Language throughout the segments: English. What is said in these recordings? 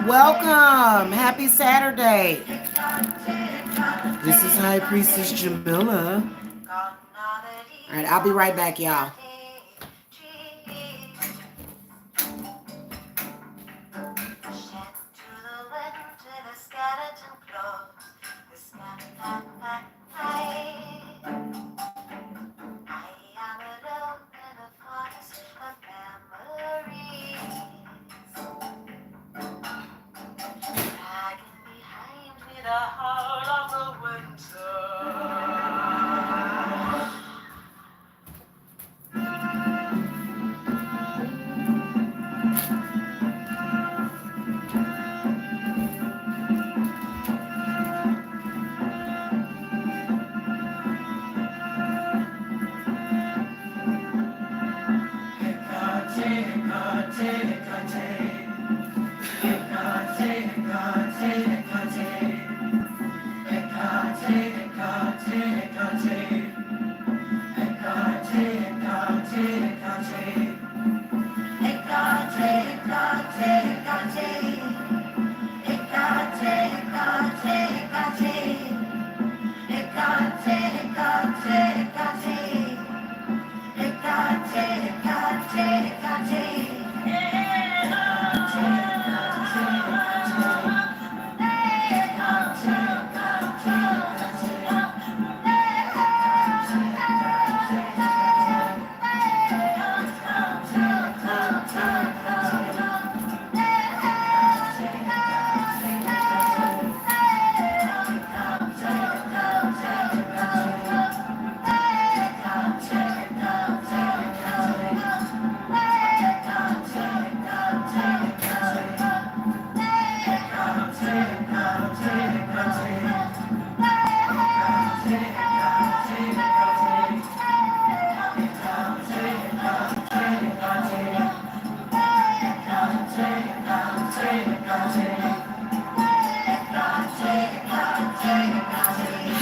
Welcome. Happy Saturday. This is High Priestess Jamila. All right, I'll be right back, y'all.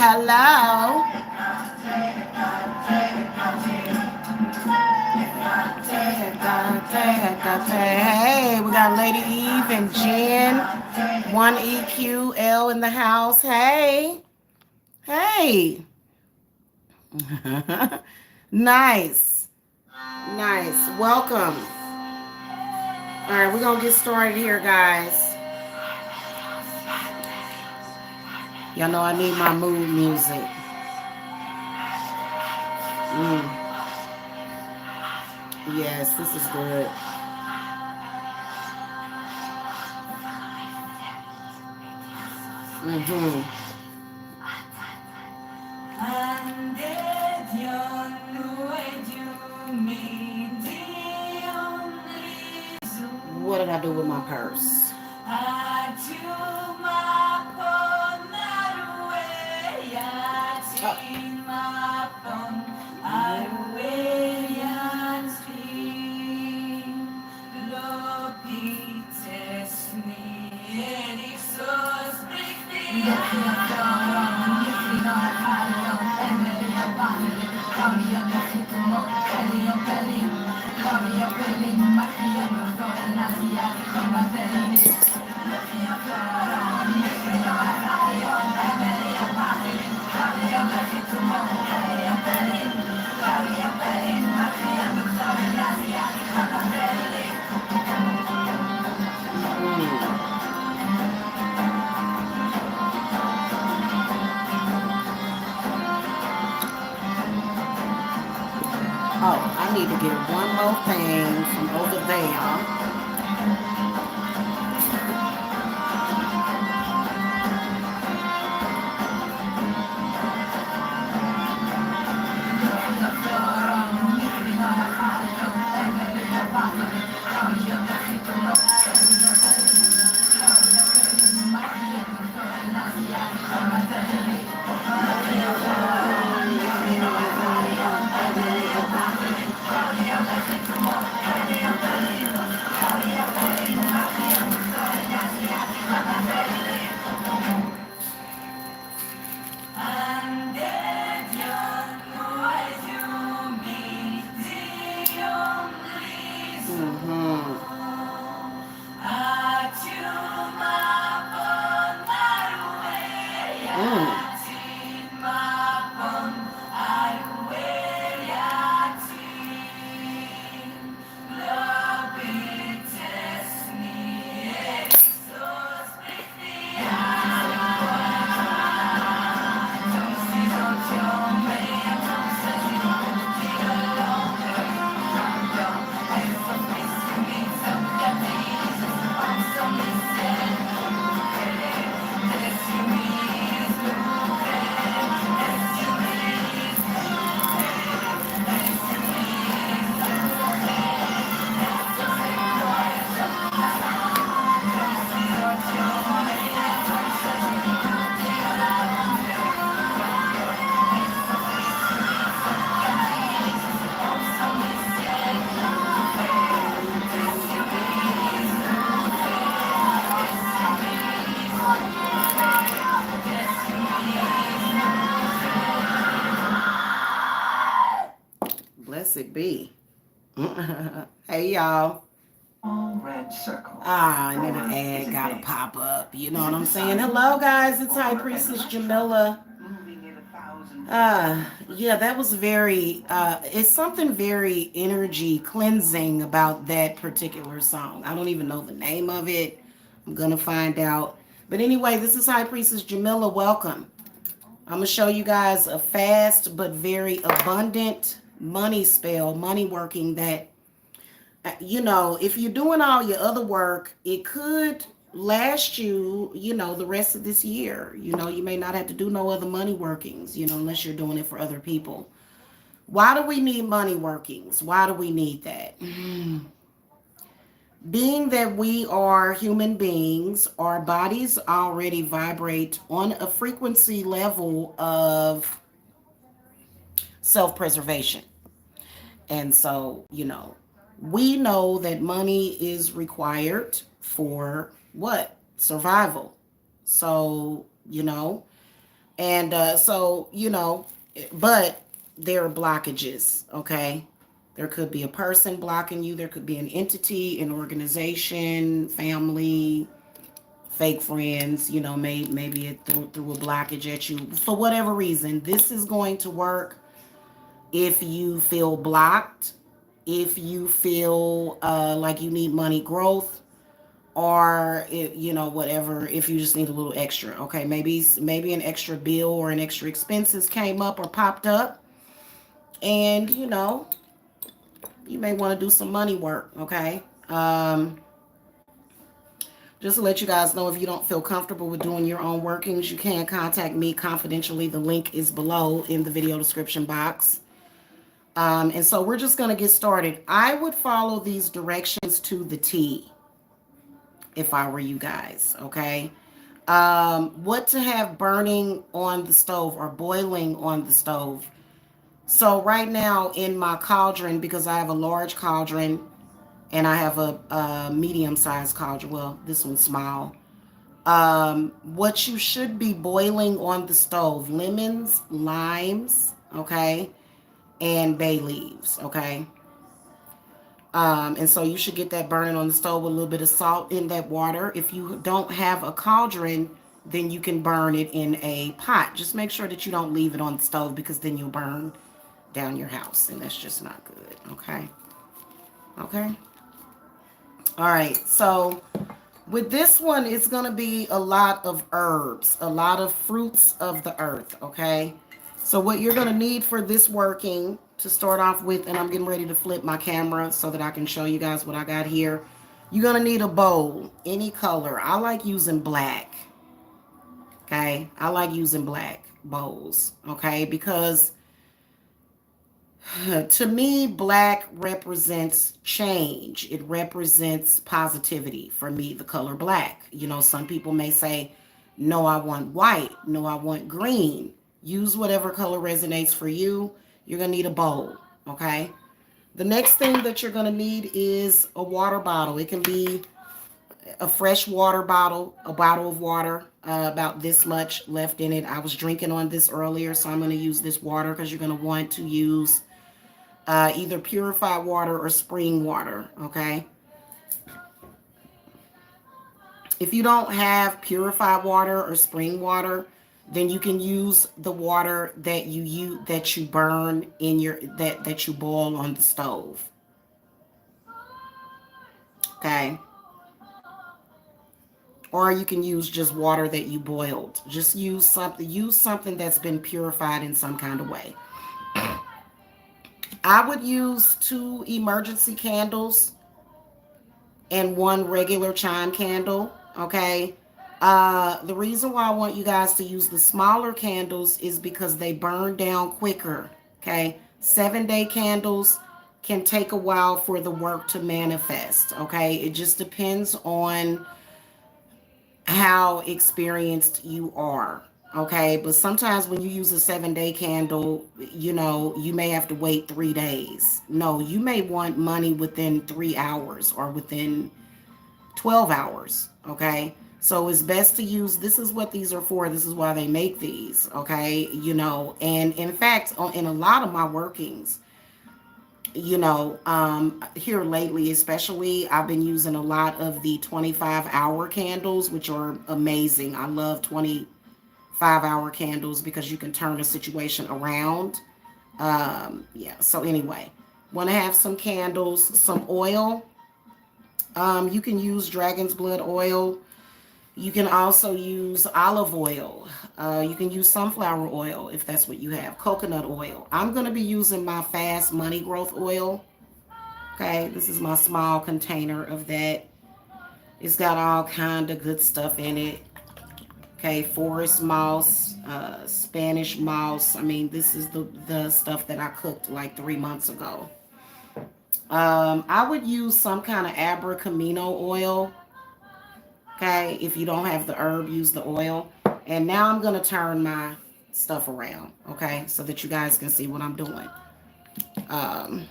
Hello. Hey, we got Lady Eve and Jen. 1EQL in the house. Hey. Hey. Nice. Nice. Welcome. All right, we're going to get started here, guys. Y'all know I need my mood music. Yes, this is good. What did I do with my purse? Oh, I need to get one more thing from over there. be. Hey, y'all. All red circle. And then an ad gotta pop up. You know what I'm saying? Hello, guys. It's High Priestess Jamila. Yeah, that was very, it's something very energy cleansing about that particular song. I don't even know the name of it. I'm gonna find out. But anyway, this is High Priestess Jamila. Welcome. I'm gonna show you guys a fast but very abundant money spell, money working that, if you're doing all your other work, it could last you, the rest of this year. You may not have to do no other money workings, unless you're doing it for other people. Why do we need money workings? Why do we need that? Being that we are human beings, our bodies already vibrate on a frequency level of self-preservation. And so, we know that money is required for what? Survival. So, but there are blockages, okay? There could be a person blocking you. There could be an entity, an organization, family, fake friends, maybe it threw a blockage at you. For whatever reason, this is going to work if you feel blocked, if you feel like you need money growth, or whatever, if you just need a little extra. Okay, maybe an extra bill or an extra expenses came up or popped up, and you may want to do some money work. Okay. Just to let you guys know, if you don't feel comfortable with doing your own workings, you can contact me confidentially. The link is below in the video description box. And so we're just going to get started. I would follow these directions to the T if I were you guys, okay? What to have burning on the stove or boiling on the stove. So right now in my cauldron, because I have a large cauldron and I have a medium-sized cauldron. Well, this one's small. What you should be boiling on the stove: lemons, limes, okay, and bay leaves, okay. And so you should get that burning on the stove with a little bit of salt in that water. If you don't have a cauldron, then you can burn it in a pot. Just make sure that you don't leave it on the stove, because then you'll burn down your house, and that's just not good, okay? Okay. All right, so with this one, it's going to be a lot of herbs, a lot of fruits of the earth, okay? So what you're going to need for this working to start off with, and I'm getting ready to flip my camera so that I can show you guys what I got here. You're going to need a bowl, any color. I like using black, okay? I like using black bowls, okay? Because to me, black represents change. It represents positivity. For me, the color black. Some people may say, no, I want white. No, I want green. Use whatever color resonates for you. You're going to need a bowl, okay? The next thing that you're going to need is a water bottle. It can be a fresh water bottle, a bottle of water, about this much left in it. I was drinking on this earlier, so I'm going to use this water, because you're going to want to use either purified water or spring water, okay? If you don't have purified water or spring water, then you can use the water that you burn in your that you boil on the stove. Okay? Or you can use just water that you boiled. Just use something that's been purified in some kind of way. I would use 2 emergency candles and 1 regular chime candle, okay? The reason why I want you guys to use the smaller candles is because they burn down quicker, okay? 7-day candles can take a while for the work to manifest, okay? It just depends on how experienced you are, okay? But sometimes when you use a 7-day candle, you may have to wait 3 days. No, you may want money within 3 hours or within 12 hours, okay? So it's best to use, this is what these are for. This is why they make these, okay? And in fact, in a lot of my workings, Here lately, especially, I've been using a lot of the 25-hour candles, which are amazing. I love 25-hour candles because you can turn a situation around. Yeah, so anyway, want to have some candles, some oil. You can use dragon's blood oil. You can also use olive oil. You can use sunflower oil if that's what you have. Coconut oil. I'm going to be using my fast money growth oil. Okay, this is my small container of that. It's got all kind of good stuff in it. Okay, forest moss, Spanish moss. I mean, this is the stuff that I cooked like 3 months ago. I would use some kind of abracamino oil. Okay, if you don't have the herb, use the oil. And now I'm gonna turn my stuff around. Okay, so that you guys can see what I'm doing. Um,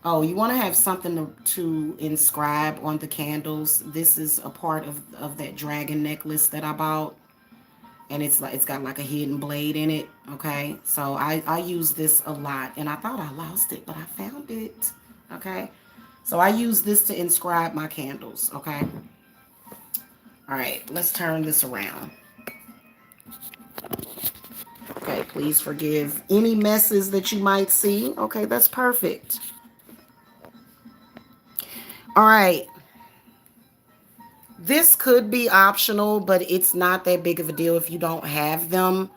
Oh, you want to have something to inscribe on the candles. This is a part of that dragon necklace that I bought. And it's got like a hidden blade in it. Okay. So I use this a lot. And I thought I lost it, but I found it. Okay. So I use this to inscribe my candles. Okay. All right. Let's turn this around. Okay. Please forgive any messes that you might see. Okay. That's perfect. All right. This could be optional, but it's not that big of a deal if you don't have them.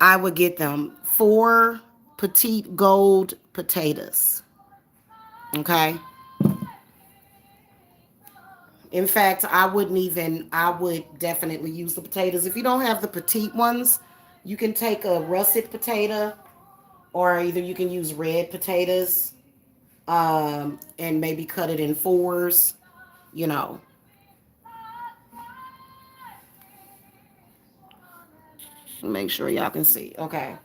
I would get them. 4 petite gold potatoes. Okay. In fact, I would definitely use the potatoes. If you don't have the petite ones, you can take a russet potato, or either you can use red potatoes, and maybe cut it in fours, you know. Make sure y'all can see. Okay.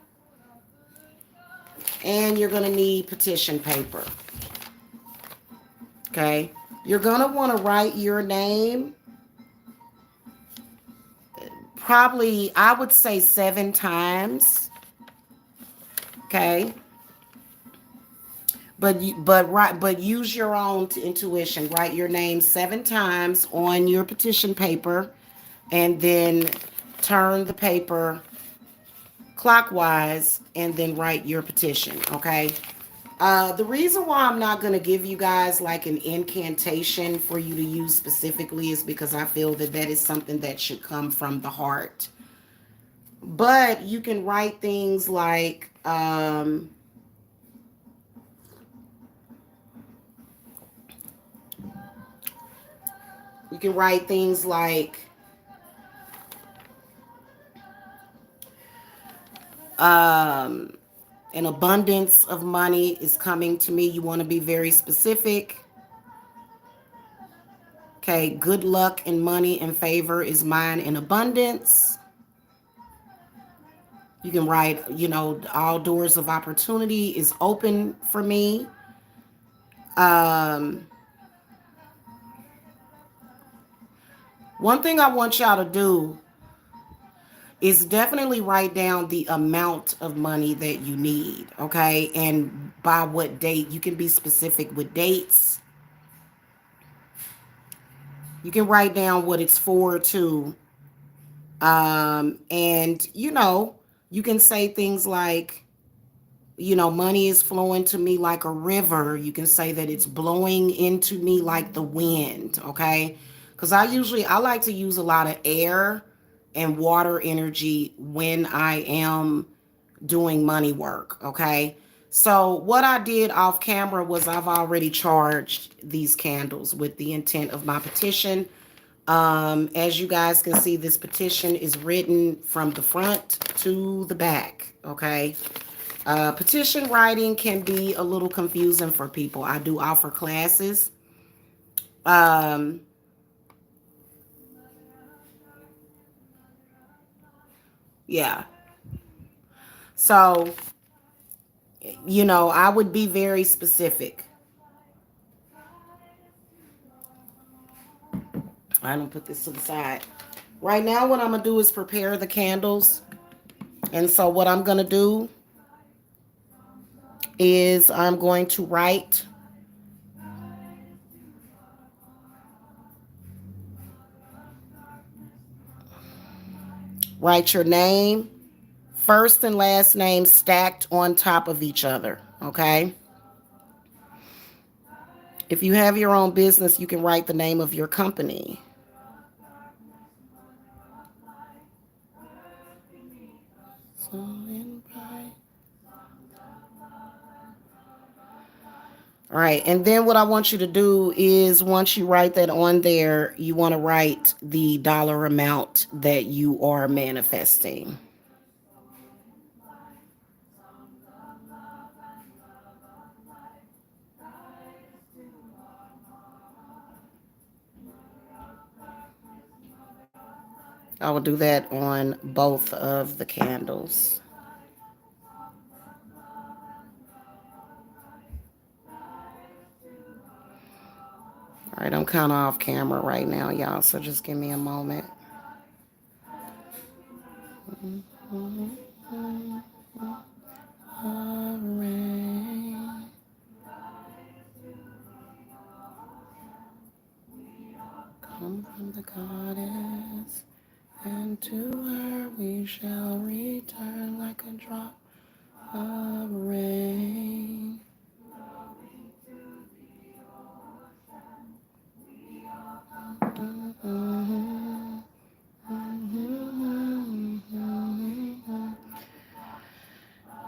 And you're going to need petition paper. Okay. You're going to want to write your name. Probably, I would say 7 times. Okay. But use your own intuition. Write your name 7 times on your petition paper, and then turn the paper clockwise, and then write your petition. Okay. The reason why I'm not going to give you guys like an incantation for you to use specifically is because I feel that that is something that should come from the heart. But you can write things like, you can write things like, um, an abundance of money is coming to me. You want to be very specific. Okay, good luck and money and favor is mine in abundance. You can write, all doors of opportunity is open for me. Um, One thing I want y'all to do is definitely write down the amount of money that you need, okay? And by what date. You can be specific with dates. You can write down what it's for too. And you can say things like, money is flowing to me like a river. You can say that it's blowing into me like the wind, okay? Because I like to use a lot of air and water energy when I am doing money work, okay? So what I did off camera was I've already charged these candles with the intent of my petition. As you guys can see, this petition is written from the front to the back, okay? Petition writing can be a little confusing for people. I do offer classes. Um, yeah. So, I would be very specific. I'm going to put this to the side. Right now, what I'm going to do is prepare the candles. And so what I'm going to do is I'm going to write your name, first and last name stacked on top of each other, okay? If you have your own business, you can write the name of your company. All right, and then what I want you to do is once you write that on there, you want to write the dollar amount that you are manifesting. I will do that on both of the candles. All right, I'm kind of off camera right now, y'all, so just give me a moment. Come from the goddess, and to her we shall return like a drop of rain.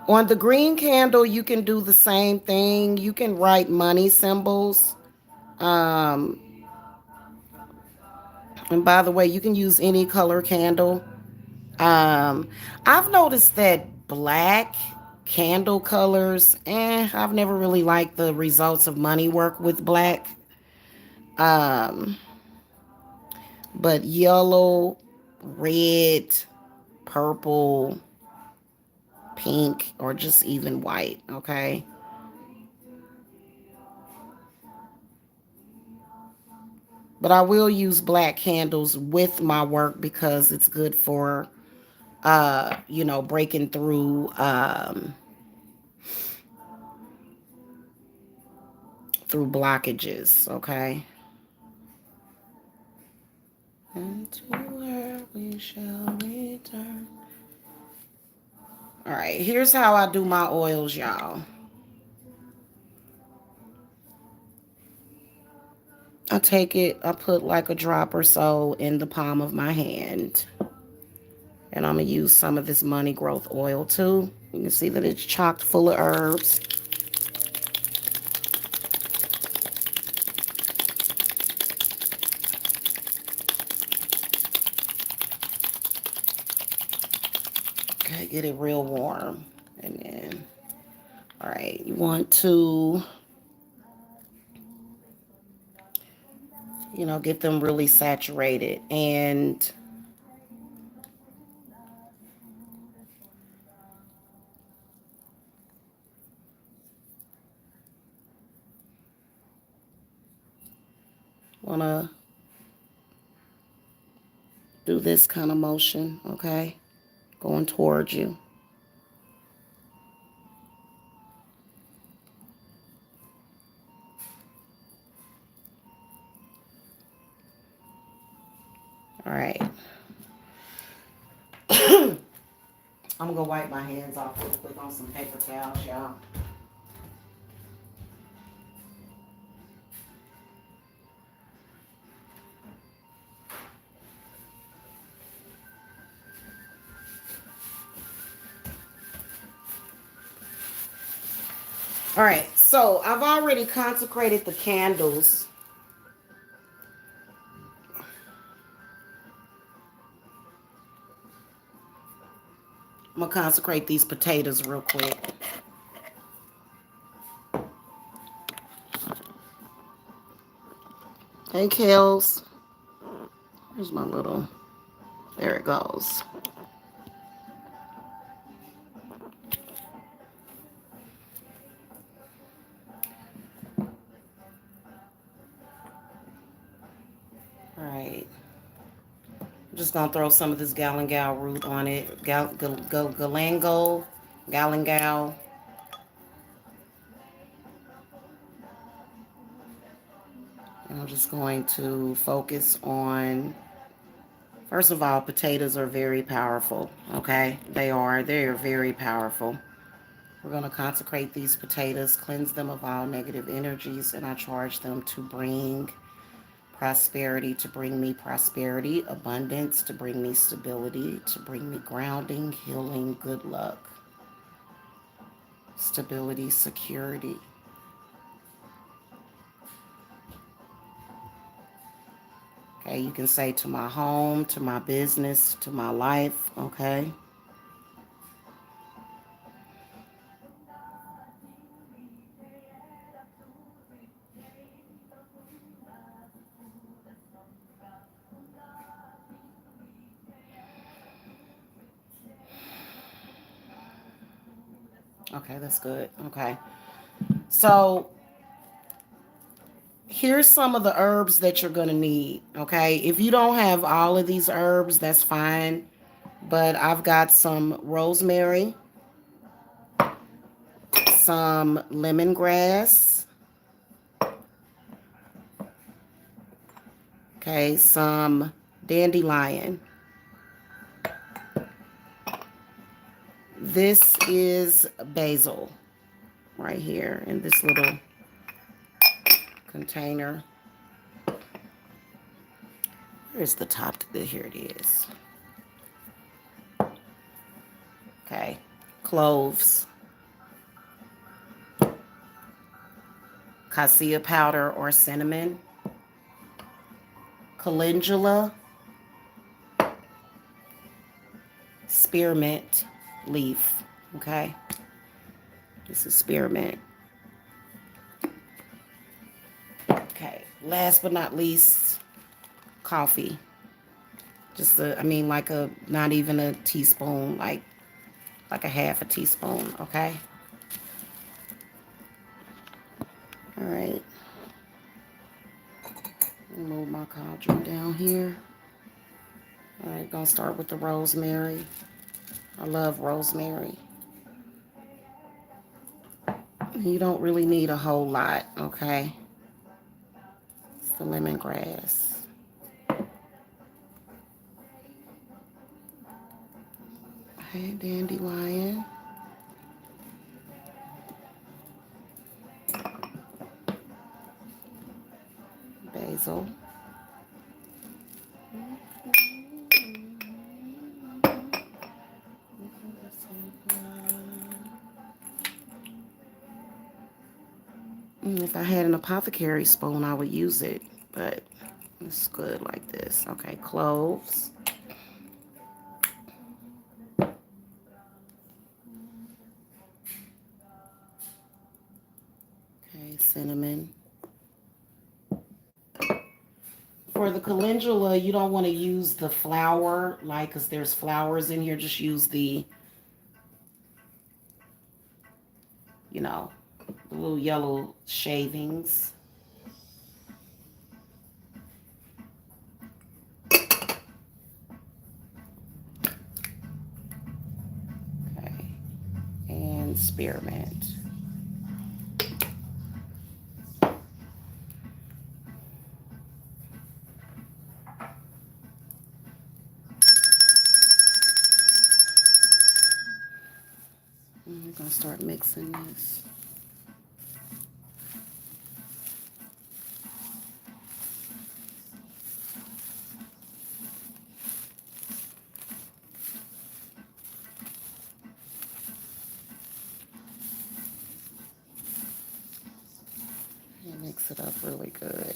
On the green candle, you can do the same thing. You can write money symbols. Um, and by the way, you can use any color candle. I've noticed that black candle colors, I've never really liked the results of money work with black. Um, but yellow, red, purple, pink, or just even white, okay? But I will use black candles with my work because it's good for breaking through blockages, okay? And to where we shall return. All right, here's how I do my oils, y'all. I take it, I put like a drop or so in the palm of my hand. And I'm going to use some of this money growth oil too. You can see that it's chocked full of herbs. Okay, get it real warm. And then, all right, you want to, get them really saturated. And want to do this kind of motion, okay? Going towards you. All right. I'm going to wipe my hands off real quick on some paper towels, y'all. All right, so I've already consecrated the candles. I'm going to consecrate these potatoes real quick. Hey, Kels. Here's my little... There it goes. All right. I'm just going to throw some of this galangal root on it. Galangal. And I'm just going to focus on, first of all, potatoes are very powerful, okay? They are very powerful. We're going to consecrate these potatoes, cleanse them of all negative energies, and I charge them to bring prosperity, to bring me prosperity, abundance, to bring me stability, to bring me grounding, healing, good luck, stability, security. Okay, you can say to my home, to my business, to my life, okay? Okay, that's good. Okay. So here's some of the herbs that you're going to need, okay? If you don't have all of these herbs, that's fine. But I've got some rosemary, some lemongrass, okay, some dandelion. This is basil right here in this little container. Where's the top? Here it is. Okay. Cloves, cassia powder or cinnamon, calendula, spearmint leaf. Okay. This is spearmint. Okay. Last but not least, coffee. Just like not even a teaspoon, like a half a teaspoon, okay? All right. Move my cauldron down here. All right, gonna start with the rosemary. I love rosemary. You don't really need a whole lot, okay? It's the lemongrass. Okay, dandelion. Basil. If I had an apothecary spoon, I would use it, but it's good like this. Okay, cloves. Okay, cinnamon. For the calendula, you don't want to use the flour, because there's flowers in here. Just use the little yellow shavings. Okay, and spearmint. I'm gonna start mixing this. And mix it up really good.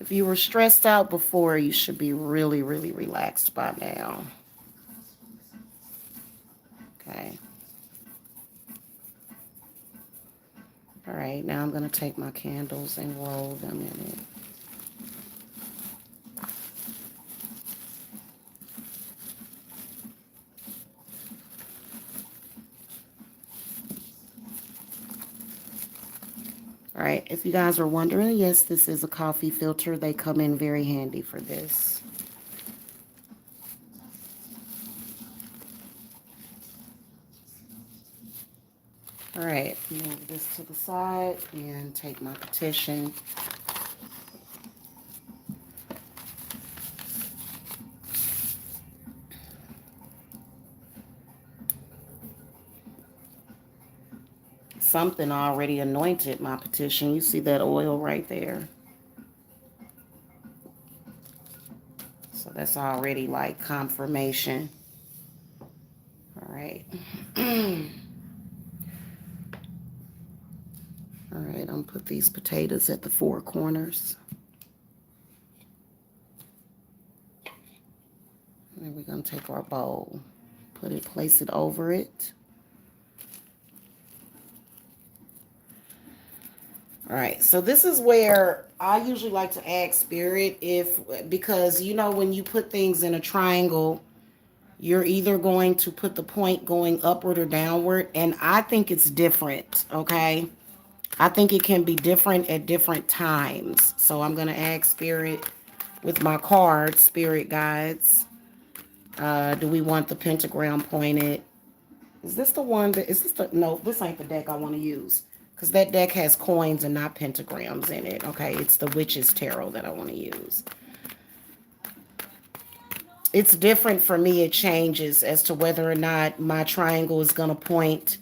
If you were stressed out before, you should be really, really relaxed by now. Okay. All right, now I'm going to take my candles and roll them in it. All right, if you guys are wondering, yes, this is a coffee filter. They come in very handy for this. All right, move this to the side and take my petition. Something already anointed my petition. You see that oil right there? So that's already like confirmation. All right. All right, I'm gonna put these potatoes at the four corners. And then we're gonna take our bowl, place it over it. All right, so this is where I usually like to add spirit because you know when you put things in a triangle, you're either going to put the point going upward or downward, and I think it's different, okay? I think it can be different at different times. So I'm going to add spirit with my cards, spirit guides. Do we want the pentagram pointed? Is this the one that, is this the, no, this ain't the deck I want to use. Because that deck has coins and not pentagrams in it. Okay, it's the Witch's Tarot that I want to use. It's different for me. It changes as to whether or not my triangle is going to point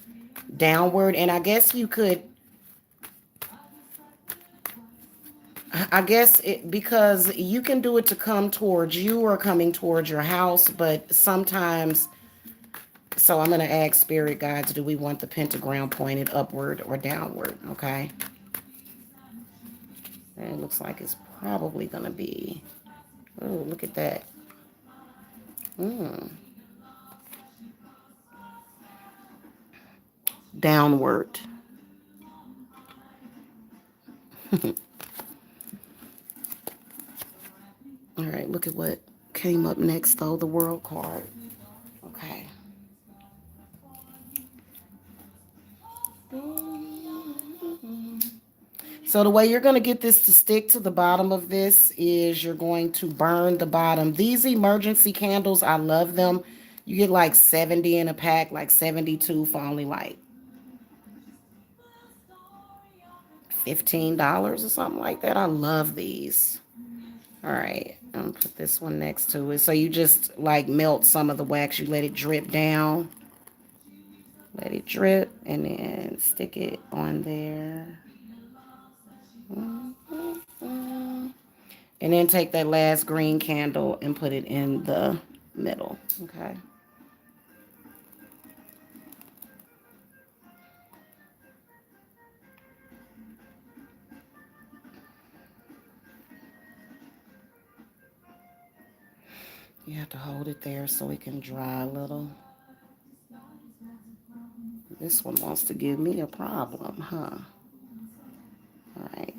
downward. And I guess you could, because you can do it to come towards you or coming towards your house, but sometimes, so I'm going to ask spirit guides, do we want the pentagram pointed upward or downward? Okay. And it looks like it's probably going to be, oh, look at that. Downward. All right, look at what came up next, though, the world card. Okay. So the way you're going to get this to stick to the bottom of this is you're going to burn the bottom. These emergency candles, I love them. You get like 70 in a pack, like 72 for only like $15 or something like that. I love these. All right, I'm going to put this one next to it. So you just like melt some of the wax. You let it drip down. Let it drip and then stick it on there. And then take that last green candle and put it in the middle. Okay. You have to hold it there so it can dry a little. This one wants to give me a problem, huh? All right.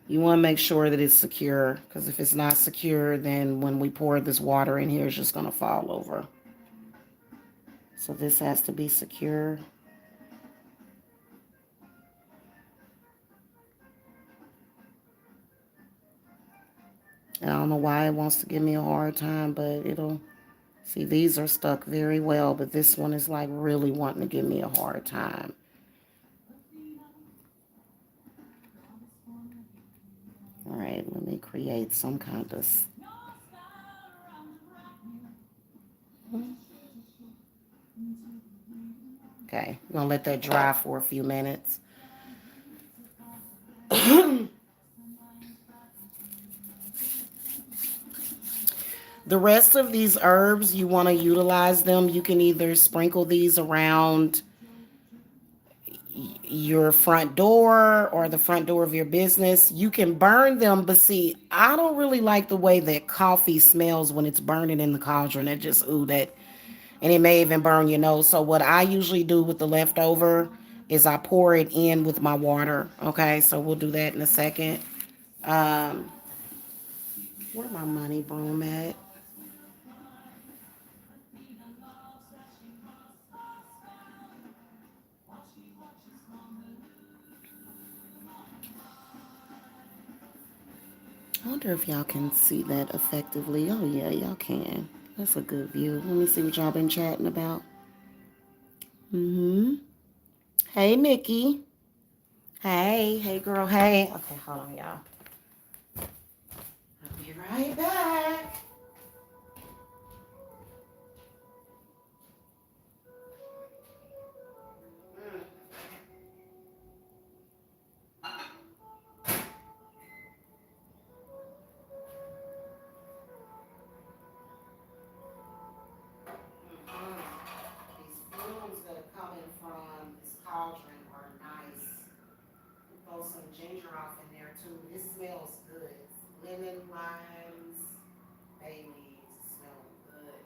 You want to make sure that it's secure, because if it's not secure, then when we pour this water in here, it's just going to fall over. So this has to be secure. I don't know why it wants to give me a hard time, but it'll... See, these are stuck very well, but this one is like really wanting to give me a hard time. All right, let me create some kind of... Okay, I'm going to let that dry for a few minutes. The rest of these herbs, you want to utilize them. You can either sprinkle these around your front door or the front door of your business. You can burn them, but see, I don't really like the way that coffee smells when it's burning in the cauldron. It just, ooh, that, and it may even burn your nose. So what I usually do with the leftover is I pour it in with my water. Okay, so we'll do that in a second. Where my money broom at? I wonder if y'all can see that effectively. Oh yeah, y'all can. That's a good view. Let me see what y'all been chatting about. Mm-hmm. Hey, Nikki. Hey, hey, girl. Hey. Okay, hold on, y'all. I'll be right back. These fumes that are coming from this cauldron are nice. Throw some ginger off in there too. This smells good. Lemon, limes, bay leaves. Smell good.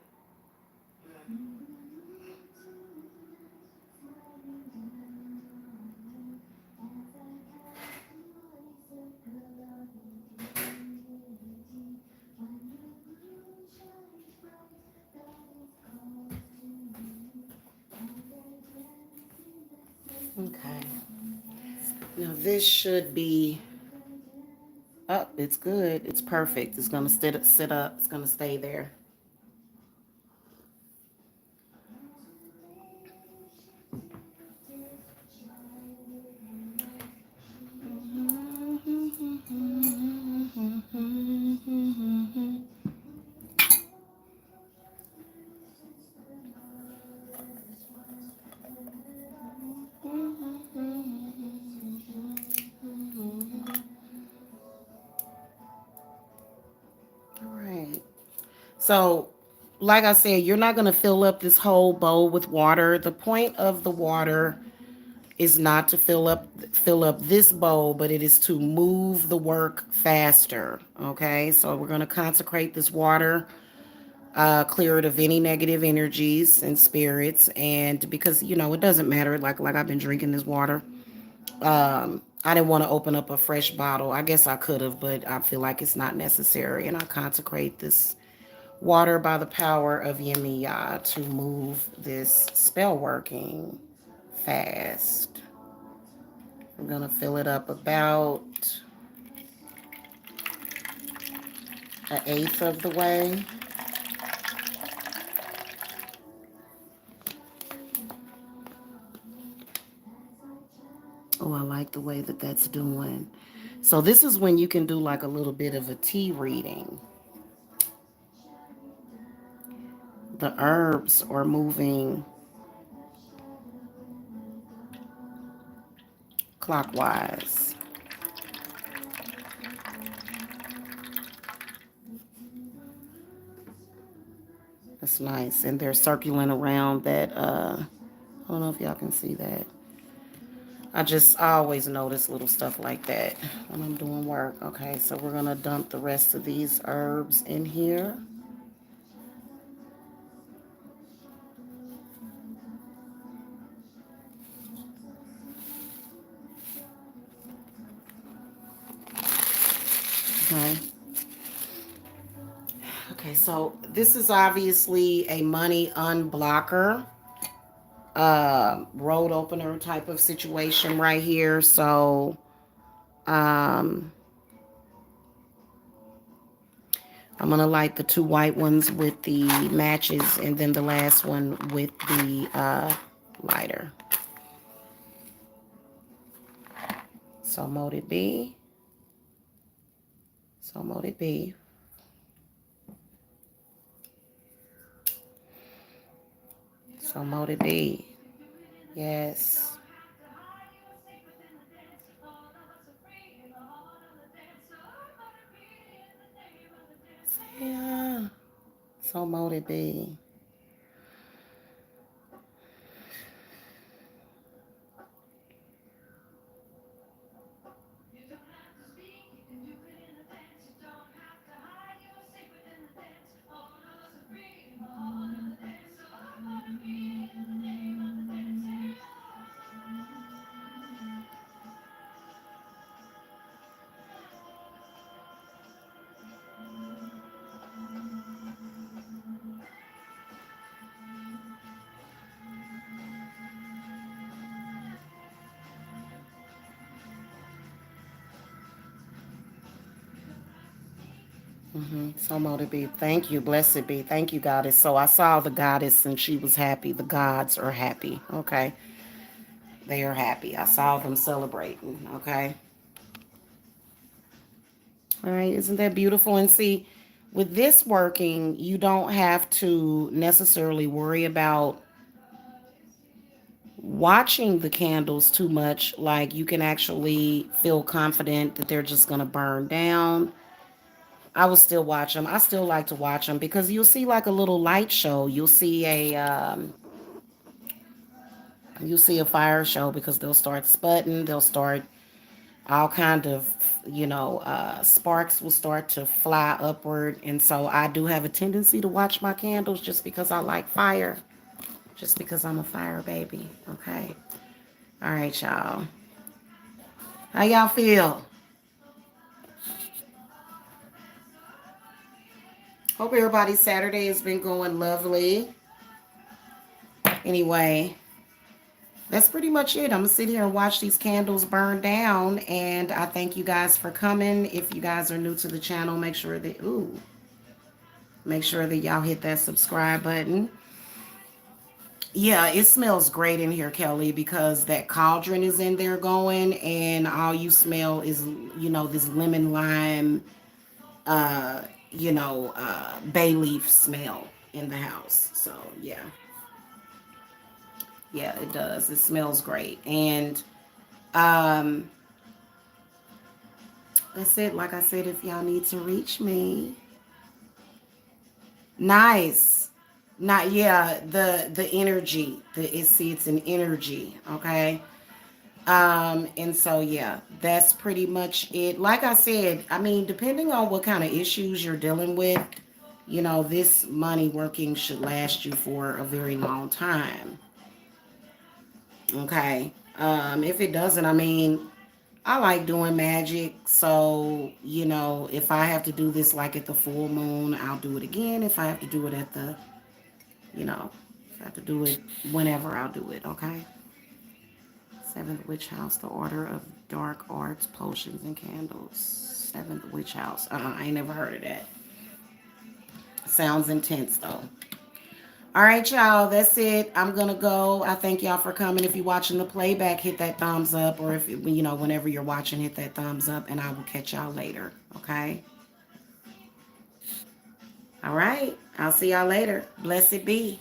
Okay. Now this should be up. It's good. It's perfect. It's gonna sit up. It's gonna stay there. All right. So, like I said, you're not going to fill up this whole bowl with water. The point of the water is not to fill up this bowl, but it is to move the work faster. Okay? So, we're going to consecrate this water, clear it of any negative energies and spirits, and because it doesn't matter, like I've been drinking this water. I didn't want to open up a fresh bottle. I guess I could have, but I feel like it's not necessary, and I consecrate this water by the power of Yemiya to move this spell working fast. I'm going to fill it up about an eighth of the way. Oh, I like the way that that's doing. So this is when you can do like a little bit of a tea reading. The herbs are moving clockwise. That's nice. And they're circling around that, I don't know if y'all can see that. I always notice little stuff like that when I'm doing work. Okay, so we're going to dump the rest of these herbs in here. Okay. Okay, so this is obviously a money unblocker, road opener type of situation right here. So, I'm going to light the two white ones with the matches and then the last one with the lighter. So mote it be. So mote it be. So mote it be. Yes. Yeah. So mote it be. So mote be. Thank you. Blessed be. Thank you, goddess. So I saw the goddess and she was happy. The gods are happy. Okay. They are happy. I saw them celebrating. Okay. All right. Isn't that beautiful? And see, with this working, you don't have to necessarily worry about watching the candles too much. Like you can actually feel confident that they're just going to burn down. I will still watch them. I still like to watch them because you'll see like a little light show. You'll see a fire show because they'll start sputting. They'll start all kind of, sparks will start to fly upward. And so I do have a tendency to watch my candles just because I like fire. Just because I'm a fire baby. Okay. All right, y'all. How y'all feel? Hope everybody's Saturday has been going lovely. Anyway, that's pretty much it. I'm going to sit here and watch these candles burn down. And I thank you guys for coming. If you guys are new to the channel, make sure that y'all hit that subscribe button. Yeah, it smells great in here, Kelly, because that cauldron is in there going, and all you smell is, this lemon lime, bay leaf smell in the house. So, yeah. Yeah, it does. It smells great. And um, that's it. Like I said, if y'all need to reach me. Nice. Not yeah, the energy. It's an energy, okay? And so yeah, that's pretty much it. Like I said, I mean, depending on what kind of issues you're dealing with, this money working should last you for a very long time. Okay. If it doesn't, I mean, I like doing magic. So, if I have to do this like at the full moon, I'll do it again. If I have to do it at the, if I have to do it whenever, I'll do it. Okay. Seventh Witch House, the Order of Dark Arts, Potions, and Candles. Seventh Witch House. I ain't never heard of that. Sounds intense though. All right, y'all. That's it. I'm gonna go. I thank y'all for coming. If you're watching the playback, hit that thumbs up, or if whenever you're watching, hit that thumbs up, and I will catch y'all later. Okay. All right. I'll see y'all later. Blessed be.